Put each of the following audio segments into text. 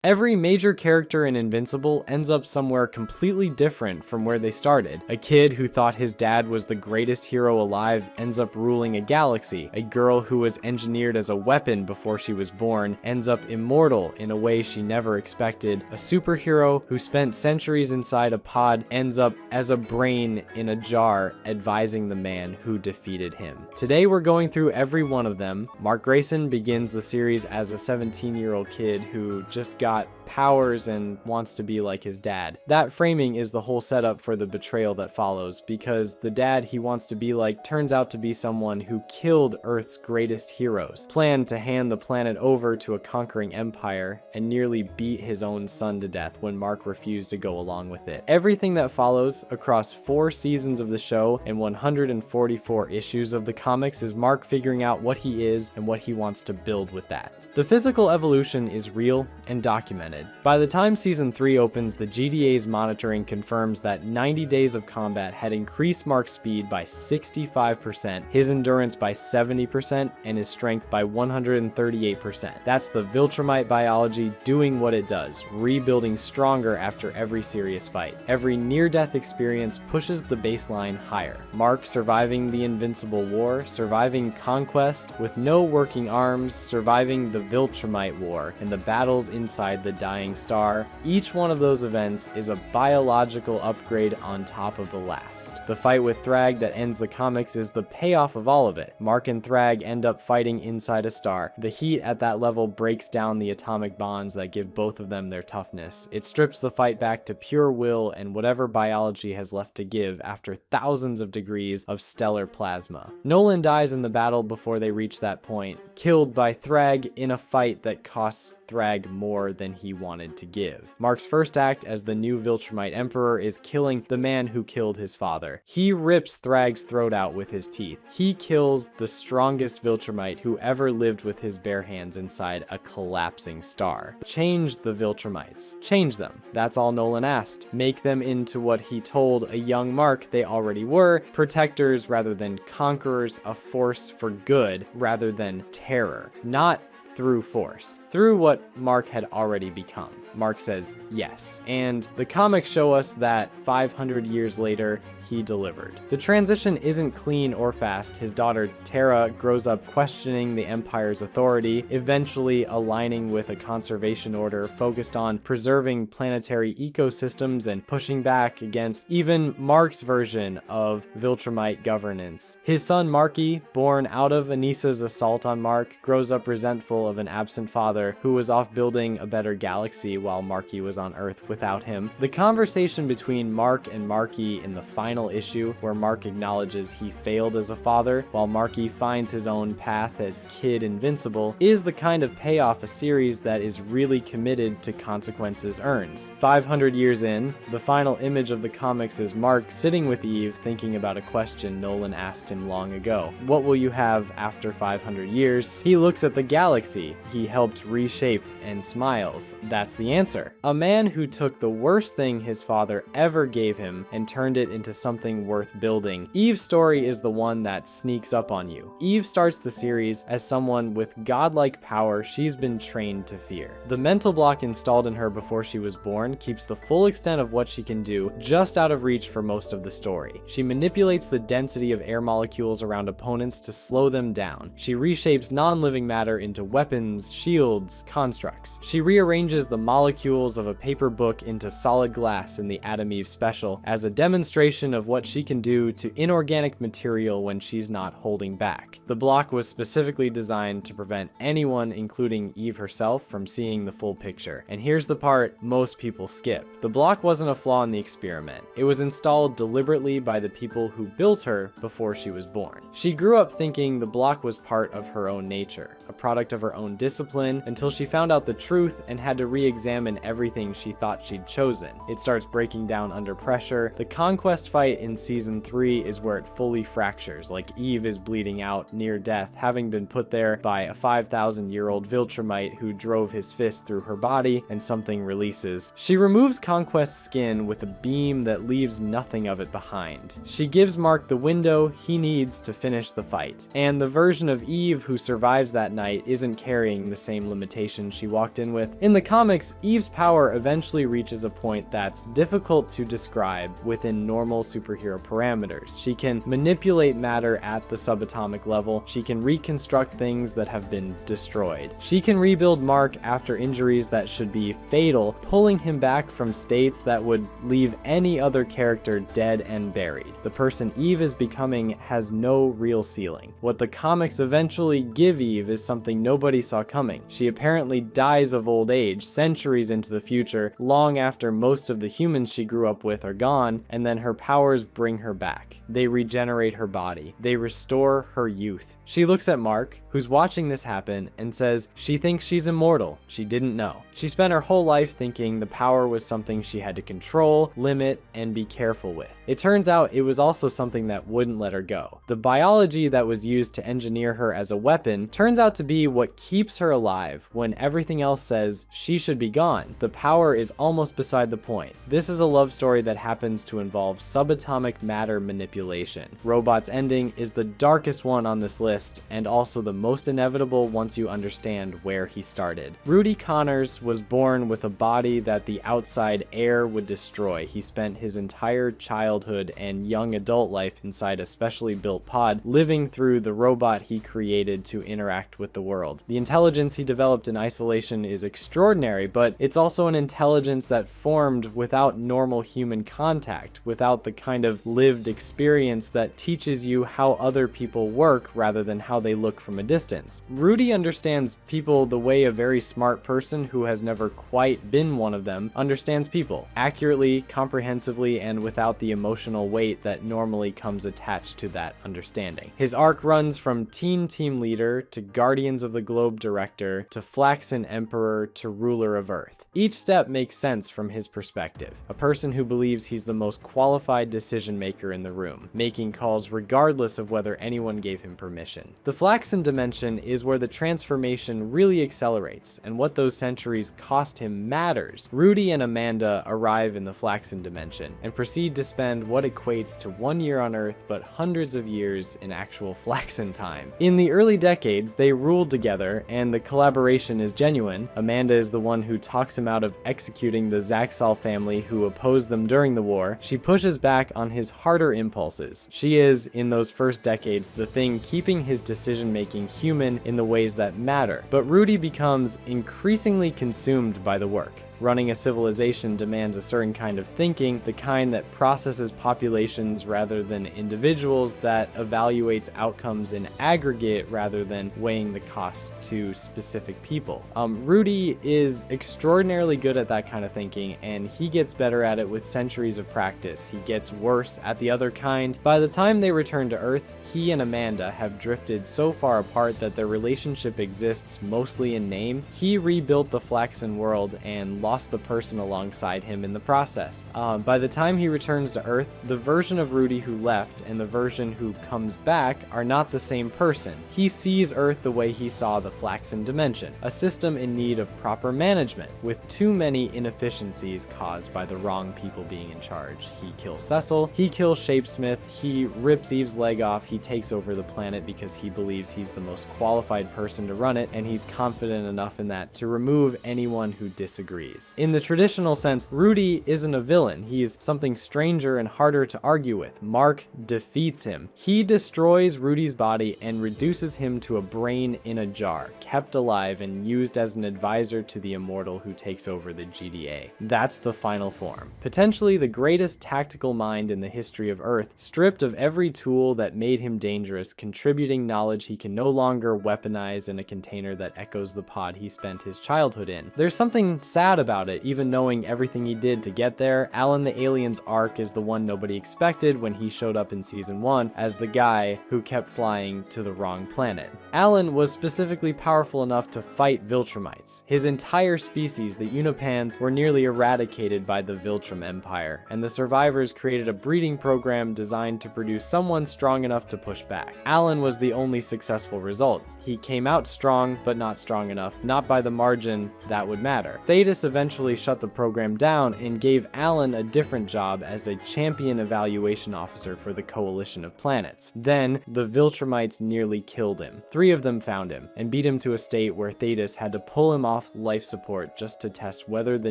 Every major character in Invincible ends up somewhere completely different from where they started. A kid who thought his dad was the greatest hero alive ends up ruling a galaxy. A girl who was engineered as a weapon before she was born ends up immortal in a way she never expected. A superhero who spent centuries inside a pod ends up as a brain in a jar advising the man who defeated him. Today we're going through every one of them. Mark Grayson begins the series as a 17-year-old kid who just got powers and wants to be like his dad. That framing is the whole setup for the betrayal that follows, because the dad he wants to be like turns out to be someone who killed Earth's greatest heroes, planned to hand the planet over to a conquering empire, and nearly beat his own son to death when Mark refused to go along with it. Everything that follows across 4 seasons of the show and 144 issues of the comics is Mark figuring out what he is and what he wants to build with that. The physical evolution is real and documented. By the time Season 3 opens, the GDA's monitoring confirms that 90 days of combat had increased Mark's speed by 65%, his endurance by 70%, and his strength by 138%. That's the Viltrumite biology doing what it does, rebuilding stronger after every serious fight. Every near-death experience pushes the baseline higher. Mark surviving the Invincible War, surviving Conquest with no working arms, surviving the Viltrumite War, and the battles inside the dying star. Each one of those events is a biological upgrade on top of the last. The fight with Thrag that ends the comics is the payoff of all of it. Mark and Thrag end up fighting inside a star. The heat at that level breaks down the atomic bonds that give both of them their toughness. It strips the fight back to pure will and whatever biology has left to give after thousands of degrees of stellar plasma. Nolan dies in the battle before they reach that point, killed by Thrag in a fight that costs Thrag more than he wanted to give. Mark's first act as the new Viltrumite Emperor is killing the man who killed his father. He rips Thrag's throat out with his teeth. He kills the strongest Viltrumite who ever lived with his bare hands inside a collapsing star. Change the Viltrumites. Change them. That's all Nolan asked. Make them into what he told a young Mark they already were, protectors rather than conquerors, a force for good rather than terror. Not through force, through what Mark had already become. Mark says yes, and the comics show us that 500 years later, he delivered. The transition isn't clean or fast. His daughter Tara grows up questioning the Empire's authority, eventually aligning with a conservation order focused on preserving planetary ecosystems and pushing back against even Mark's version of Viltrumite governance. His son Marky, born out of Anissa's assault on Mark, grows up resentful of an absent father who was off building a better galaxy while Marky was on Earth without him. The conversation between Mark and Marky in the final issue, where Mark acknowledges he failed as a father while Marky finds his own path as Kid Invincible, is the kind of payoff a series that is really committed to consequences earns. 500 years in, the final image of the comics is Mark sitting with Eve thinking about a question Nolan asked him long ago. What will you have after 500 years? He looks at the galaxy he helped reshape and smiles. That's the answer. A man who took the worst thing his father ever gave him and turned it into something worth building. Eve's story is the one that sneaks up on you. Eve starts the series as someone with godlike power she's been trained to fear. The mental block installed in her before she was born keeps the full extent of what she can do just out of reach for most of the story. She manipulates the density of air molecules around opponents to slow them down. She reshapes non-living matter into weapons, shields, constructs. She rearranges the molecules of a paper book into solid glass in the Atom Eve special as a demonstration of what she can do to inorganic material when she's not holding back. The block was specifically designed to prevent anyone, including Eve herself, from seeing the full picture. And here's the part most people skip. The block wasn't a flaw in the experiment. It was installed deliberately by the people who built her before she was born. She grew up thinking the block was part of her own nature, a product of her own discipline, until she found out the truth and had to re-examine everything she thought she'd chosen. It starts breaking down under pressure. The conquest fight in season 3 is where it fully fractures, like Eve is bleeding out near death, having been put there by a 5,000-year-old Viltrumite who drove his fist through her body, and something releases. She removes Conquest's skin with a beam that leaves nothing of it behind. She gives Mark the window he needs to finish the fight. And the version of Eve who survives that night isn't carrying the same limitations she walked in with. In the comics, Eve's power eventually reaches a point that's difficult to describe within normal superhero parameters. She can manipulate matter at the subatomic level. She can reconstruct things that have been destroyed. She can rebuild Mark after injuries that should be fatal, pulling him back from states that would leave any other character dead and buried. The person Eve is becoming has no real ceiling. What the comics eventually give Eve is something nobody saw coming. She apparently dies of old age centuries into the future, long after most of the humans she grew up with are gone, and then her powers bring her back. They regenerate her body. They restore her youth. She looks at Mark, who's watching this happen, and says she thinks she's immortal. She didn't know. She spent her whole life thinking the power was something she had to control, limit, and be careful with. It turns out it was also something that wouldn't let her go. The biology that was used to engineer her as a weapon turns out to be what keeps her alive when everything else says she should be gone. The power is almost beside the point. This is a love story that happens to involve subatomic matter manipulation. Robot's ending is the darkest one on this list, and also the most inevitable once you understand where he started. Rudy Connors was born with a body that the outside air would destroy. He spent his entire childhood and young adult life inside a specially built pod, living through the robot he created to interact with the world. The intelligence he developed in isolation is extraordinary, but it's also an intelligence that formed without normal human contact, without the kind of lived experience that teaches you how other people work rather than how they look from a distance. Rudy understands people the way a very smart person who has never quite been one of them understands people, accurately, comprehensively, and without the emotional weight that normally comes attached to that understanding. His arc runs from teen team leader to Guardians of the Globe director to Flaxen Emperor to ruler of Earth. Each step makes sense from his perspective, a person who believes he's the most qualified decision maker in the room, making calls regardless of whether anyone gave him permission. The Flaxen dimension is where the transformation really accelerates, and what those centuries cost him matters. Rudy and Amanda arrive in the Flaxen dimension and proceed to spend what equates to 1 year on Earth but hundreds of years in actual Flaxen time. In the early decades, they ruled together, and the collaboration is genuine. Amanda is the one who talks him out of executing the Zaxxal family who opposed them during the war. She pushes back on his harder impulses. She is, in those first decades, the thing keeping his decision-making human in the ways that matter. But Rudy becomes increasingly consumed by the work. Running a civilization demands a certain kind of thinking, the kind that processes populations rather than individuals, that evaluates outcomes in aggregate rather than weighing the cost to specific people. Rudy is extraordinarily good at that kind of thinking, and he gets better at it with centuries of practice. He gets worse at the other kind. By the time they return to Earth, he and Amanda have drifted so far apart that their relationship exists mostly in name. He rebuilt the Flaxen world and lost the person alongside him in the process. By the time he returns to Earth, the version of Rudy who left and the version who comes back are not the same person. He sees Earth the way he saw the Flaxen dimension, a system in need of proper management, with too many inefficiencies caused by the wrong people being in charge. He kills Cecil, he kills Shapesmith, he rips Eve's leg off, he takes over the planet because he believes he's the most qualified person to run it, and he's confident enough in that to remove anyone who disagrees. In the traditional sense, Rudy isn't a villain. He's something stranger and harder to argue with. Mark defeats him. He destroys Rudy's body and reduces him to a brain in a jar, kept alive and used as an advisor to the immortal who takes over the GDA. That's the final form. Potentially the greatest tactical mind in the history of Earth, stripped of every tool that made him dangerous, contributing knowledge he can no longer weaponize in a container that echoes the pod he spent his childhood in. There's something sad about it, even knowing everything he did to get there. Alan the Alien's arc is the one nobody expected when he showed up in season 1 as the guy who kept flying to the wrong planet. Alan was specifically powerful enough to fight Viltrumites. His entire species, the Unipans, were nearly eradicated by the Viltrum Empire, and the survivors created a breeding program designed to produce someone strong enough to push back. Alan was the only successful result. he came out strong, but not strong enough, not by the margin that would matter. Thetis eventually shut the program down and gave Alan a different job as a champion evaluation officer for the Coalition of Planets. Then, the Viltrumites nearly killed him. 3 of them found him, and beat him to a state where Thetis had to pull him off life support just to test whether the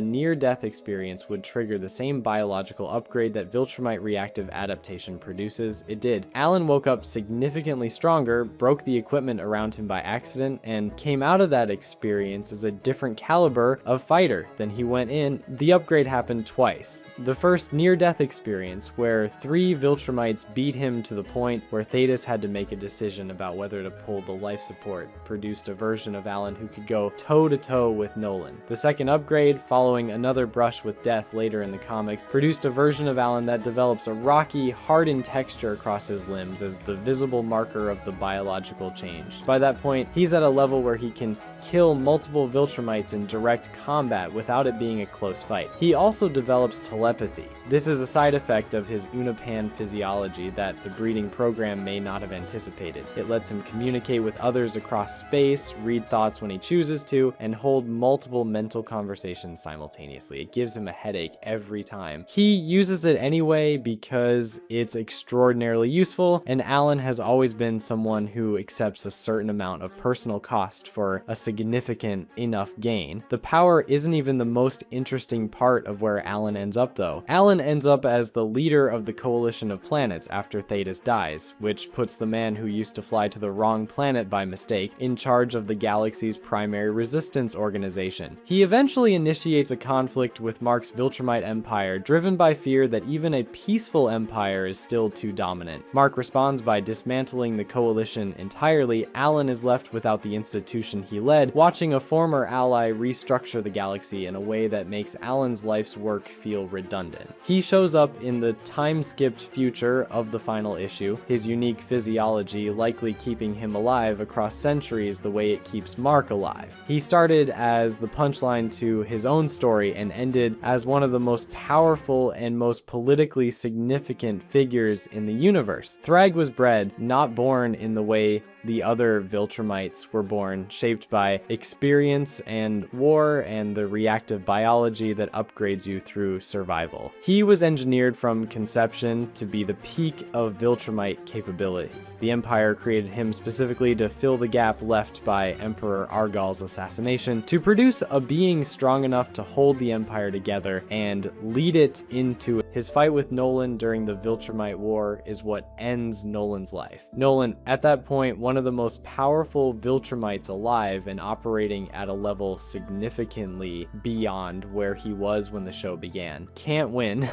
near-death experience would trigger the same biological upgrade that Viltrumite reactive adaptation produces. It did. Alan woke up significantly stronger, broke the equipment around him by accident, and came out of that experience as a different caliber of fighter than he went in. The upgrade happened twice. The first near-death experience, where 3 Viltrumites beat him to the point where Thetis had to make a decision about whether to pull the life support, produced a version of Alan who could go toe-to-toe with Nolan. The second upgrade, following another brush with death later in the comics, produced a version of Alan that develops a rocky, hardened texture across his limbs as the visible marker of the biological change. By that point, he's at a level where he can kill multiple Viltrumites in direct combat without it being a close fight. He also develops telepathy. This is a side effect of his Unipan physiology that the breeding program may not have anticipated. It lets him communicate with others across space, read thoughts when he chooses to, and hold multiple mental conversations simultaneously. It gives him a headache every time. He uses it anyway because it's extraordinarily useful, and Alan has always been someone who accepts a certain amount of personal cost for a significant enough gain. The power isn't even the most interesting part of where Alan ends up though. Alan ends up as the leader of the Coalition of Planets after Thetis dies, which puts the man who used to fly to the wrong planet by mistake in charge of the galaxy's primary resistance organization. He eventually initiates a conflict with Mark's Viltrumite empire, driven by fear that even a peaceful empire is still too dominant. Mark responds by dismantling the Coalition entirely. Alan is left without the institution he led, watching a former ally restructure the galaxy in a way that makes Alan's life's work feel redundant. He shows up in the time-skipped future of the final issue, his unique physiology likely keeping him alive across centuries the way it keeps Mark alive. He started as the punchline to his own story and ended as one of the most powerful and most politically significant figures in the universe. Thrag was bred, not born in the way the other Viltrumites were born, shaped by experience and war and the reactive biology that upgrades you through survival. He was engineered from conception to be the peak of Viltrumite capability. The Empire created him specifically to fill the gap left by Emperor Argal's assassination, to produce a being strong enough to hold the Empire together and lead it into it. His fight with Nolan during the Viltrumite War is what ends Nolan's life. Nolan, at that point, one of the most powerful Viltrumites alive and operating at a level significantly beyond where he was when the show began, can't win.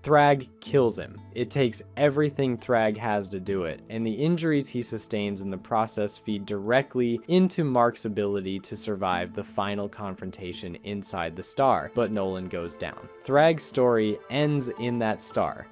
Thrag kills him. It takes everything Thrag has to do it, and the injuries he sustains in the process feed directly into Mark's ability to survive the final confrontation inside the star, but Nolan goes down. Thrag's story ends in that star,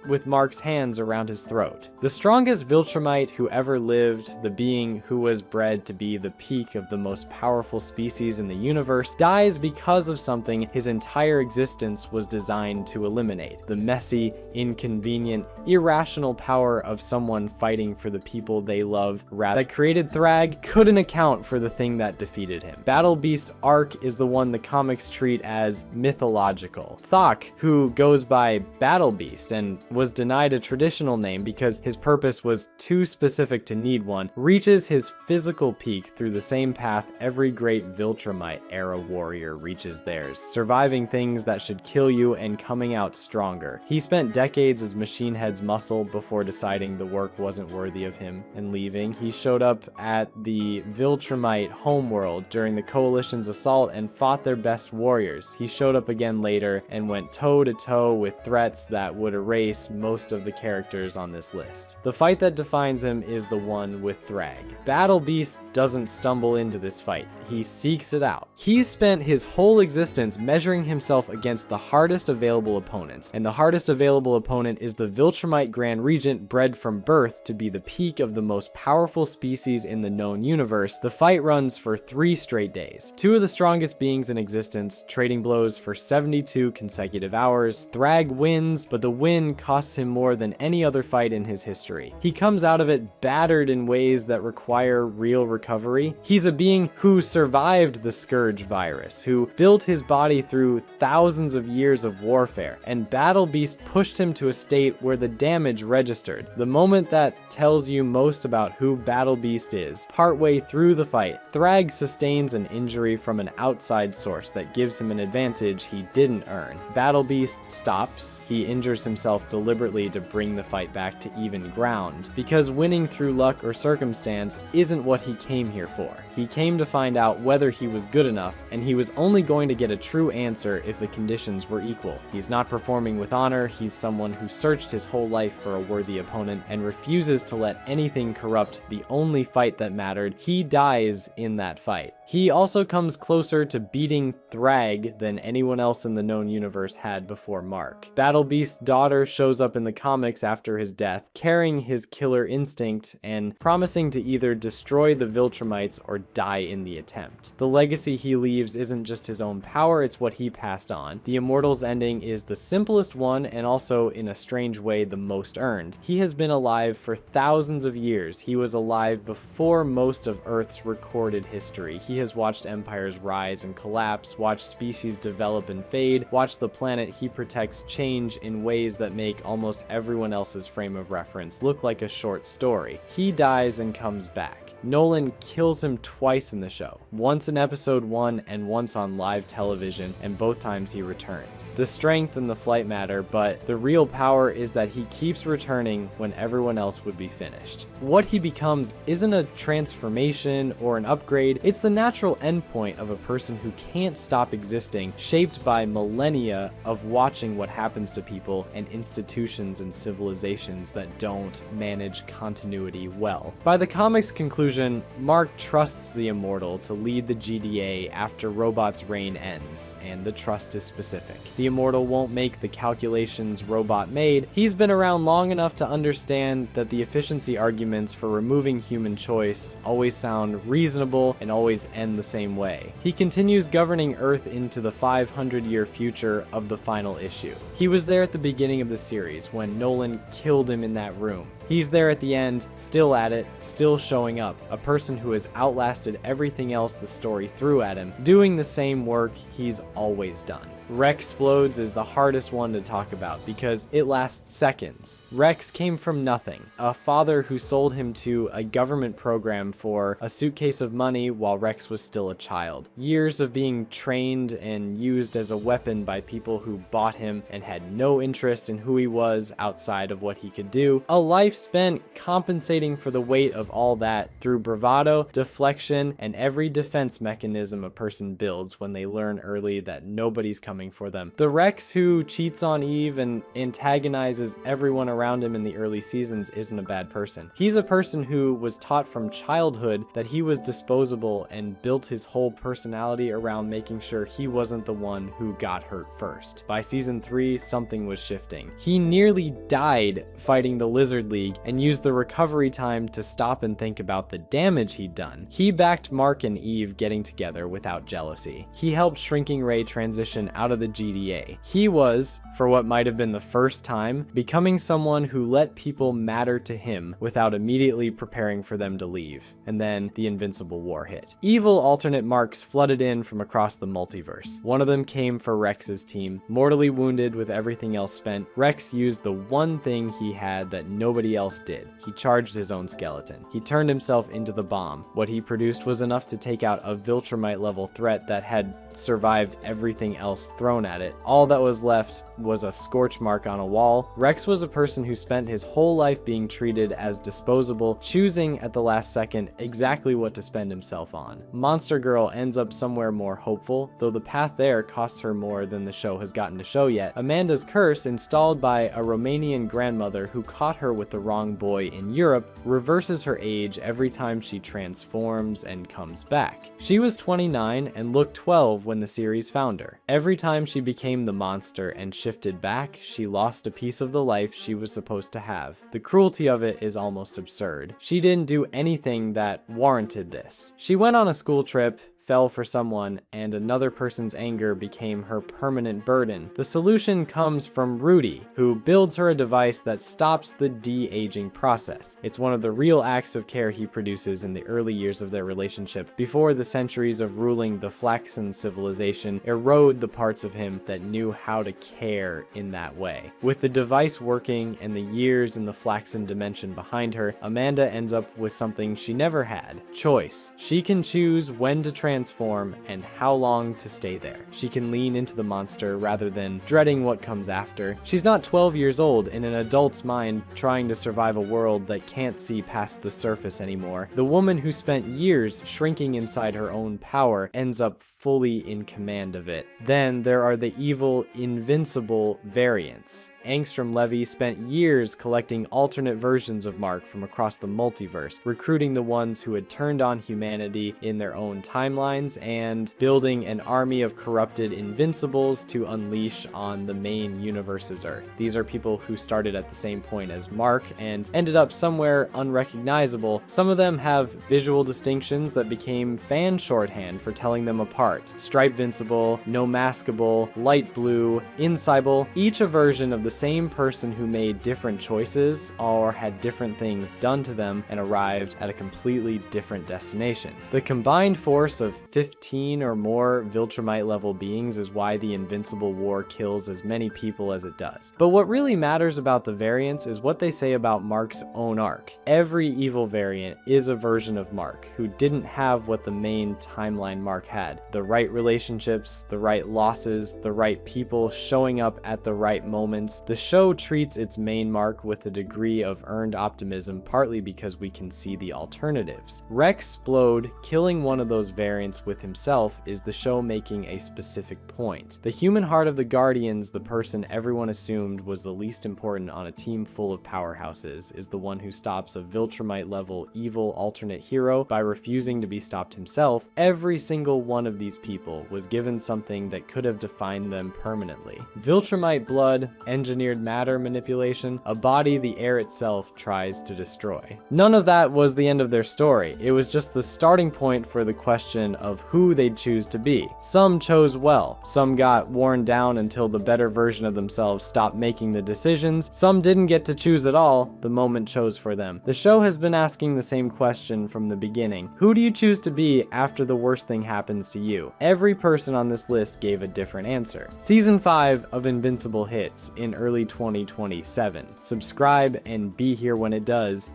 with Mark's hands around his throat. The strongest Viltrumite who ever lived, the being who was bred to be the peak of the most powerful species in the universe, dies because of something his entire existence was designed to eliminate: the messy, inconvenient, irrational power of someone fighting for the people they love. That created Thrag couldn't account for the thing that defeated him. Battle Beast's arc is the one the comics treat as mythological. Thok, who goes by Battle Beast and was denied a traditional name because his purpose was too specific to need one, reaches his physical peak through the same path every great Viltrumite era warrior reaches theirs, surviving things that should kill you and coming out stronger. He spent decades as Machine Head's muscle before deciding the work wasn't worthy of him and leaving. He showed up at the Viltrumite homeworld during the Coalition's assault and fought their best warriors. He showed up again later and went toe-to-toe with threats that would erase most of the characters on this list. The fight that defines him is the one with Thrag. Battle Beast doesn't stumble into this fight. He seeks it out. He's spent his whole existence measuring himself against the hardest available opponents, and the hardest available opponent is the Viltrumite Grand Regent, bred from birth to be the peak of the most powerful species in the known universe. The fight runs for 3 straight days. 2 of the strongest beings in existence trading blows for 72 consecutive hours. Thrag wins, but the win win costs him more than any other fight in his history. He comes out of it battered in ways that require real recovery. He's a being who survived the Scourge virus, who built his body through thousands of years of warfare, and Battle Beast pushed him to a state where the damage registered. The moment that tells you most about who Battle Beast is. Partway through the fight, Thrag sustains an injury from an outside source that gives him an advantage he didn't earn. Battle Beast stops. He injures himself deliberately to bring the fight back to even ground, because winning through luck or circumstance isn't what he came here for. He came to find out whether he was good enough, and he was only going to get a true answer if the conditions were equal. He's not performing with honor. He's someone who searched his whole life for a worthy opponent and refuses to let anything corrupt the only fight that mattered. He dies in that fight. He also comes closer to beating Thrag than anyone else in the known universe had before Mark. Battle Beast's daughter shows up in the comics after his death, carrying his killer instinct and promising to either destroy the Viltrumites or die in the attempt. The legacy he leaves isn't just his own power, it's what he passed on. The Immortals ending is the simplest one and also, in a strange way, the most earned. He has been alive for thousands of years. He was alive before most of Earth's recorded history. He has watched empires rise and collapse, watched species develop and fade, watched the planet he protects change in ways that make almost everyone else's frame of reference look like a short story. He dies and comes back. Nolan kills him twice in the show, once in episode 1 and once on live television, and both times he returns. The strength and the flight matter, but the real power is that he keeps returning when everyone else would be finished. What he becomes isn't a transformation or an upgrade, it's the natural endpoint of a person who can't stop existing, shaped by millennia of watching what happens to people and institutions and civilizations that don't manage continuity well. By the comic's conclusion, Mark trusts the Immortal to lead the GDA after Robot's reign ends, and the trust is specific. The Immortal won't make the calculations Robot made. He's been around long enough to understand that the efficiency arguments for removing human choice always sound reasonable and always end the same way. He continues governing Earth into the 500-year future of the final issue. He was there at the beginning of the series when Nolan killed him in that room. He's there at the end, still at it, still showing up, a person who has outlasted everything else the story threw at him, doing the same work he's always done. Rexplodes is the hardest one to talk about because it lasts seconds. Rex came from nothing, a father who sold him to a government program for a suitcase of money while Rex was still a child. Years of being trained and used as a weapon by people who bought him and had no interest in who he was outside of what he could do. A life spent compensating for the weight of all that through bravado, deflection, and every defense mechanism a person builds when they learn early that nobody's coming for them. The Rex who cheats on Eve and antagonizes everyone around him in the early seasons isn't a bad person. He's a person who was taught from childhood that he was disposable and built his whole personality around making sure he wasn't the one who got hurt first. By season 3, something was shifting. He nearly died fighting the Lizard League and used the recovery time to stop and think about the damage he'd done. He backed Mark and Eve getting together without jealousy. He helped Shrinking Ray transition out of the GDA. He was, for what might have been the first time, becoming someone who let people matter to him without immediately preparing for them to leave. And then the Invincible War hit. Evil alternate Marks flooded in from across the multiverse. One of them came for Rex's team. Mortally wounded with everything else spent, Rex used the one thing he had that nobody else did. He charged his own skeleton. He turned himself into the bomb. What he produced was enough to take out a Viltrumite level threat that had survived everything else thrown at it. All that was left was a scorch mark on a wall. Rex was a person who spent his whole life being treated as disposable, choosing at the last second exactly what to spend himself on. Monster Girl ends up somewhere more hopeful, though the path there costs her more than the show has gotten to show yet. Amanda's curse, installed by a Romanian grandmother who caught her with the wrong boy in Europe, reverses her age every time she transforms and comes back. She was 29 and looked 12 when the series found her. Every time she became the monster and shifted back, she lost a piece of the life she was supposed to have. The cruelty of it is almost absurd. She didn't do anything that warranted this. She went on a school trip, fell for someone, and another person's anger became her permanent burden. The solution comes from Rudy, who builds her a device that stops the de-aging process. It's one of the real acts of care he produces in the early years of their relationship, before the centuries of ruling the Flaxan civilization erode the parts of him that knew how to care in that way. With the device working and the years in the Flaxan dimension behind her, Amanda ends up with something she never had: choice. She can choose when to transform and how long to stay there. She can lean into the monster rather than dreading what comes after. She's not 12 years old in an adult's mind trying to survive a world that can't see past the surface anymore. The woman who spent years shrinking inside her own power ends up fully in command of it. Then there are the evil Invincible variants. Angstrom Levy spent years collecting alternate versions of Mark from across the multiverse, recruiting the ones who had turned on humanity in their own timelines, and building an army of corrupted Invincibles to unleash on the main universe's Earth. These are people who started at the same point as Mark and ended up somewhere unrecognizable. Some of them have visual distinctions that became fan shorthand for telling them apart. Stripe Vincible, No Maskable, Light Blue, Invincible, each a version of the same person who made different choices or had different things done to them and arrived at a completely different destination. The combined force of 15 or more Viltrumite level beings is why the Invincible War kills as many people as it does. But what really matters about the variants is what they say about Mark's own arc. Every evil variant is a version of Mark who didn't have what the main timeline Mark had: the right relationships, the right losses, the right people showing up at the right moments. The show treats its main Mark with a degree of earned optimism, partly because we can see the alternatives. Rexplode killing one of those variants with himself is the show making a specific point. The human heart of the Guardians, the person everyone assumed was the least important on a team full of powerhouses, is the one who stops a Viltrumite level evil alternate hero by refusing to be stopped himself. Every single one of these people was given something that could have defined them permanently. Viltrumite blood, engineered matter manipulation, a body the air itself tries to destroy. None of that was the end of their story. It was just the starting point for the question of who they'd choose to be. Some chose well. Some got worn down until the better version of themselves stopped making the decisions. Some didn't get to choose at all. The moment chose for them. The show has been asking the same question from the beginning. Who do you choose to be after the worst thing happens to you? Every person on this list gave a different answer. Season 5 of Invincible hits in early 2027. Subscribe and be here when it does.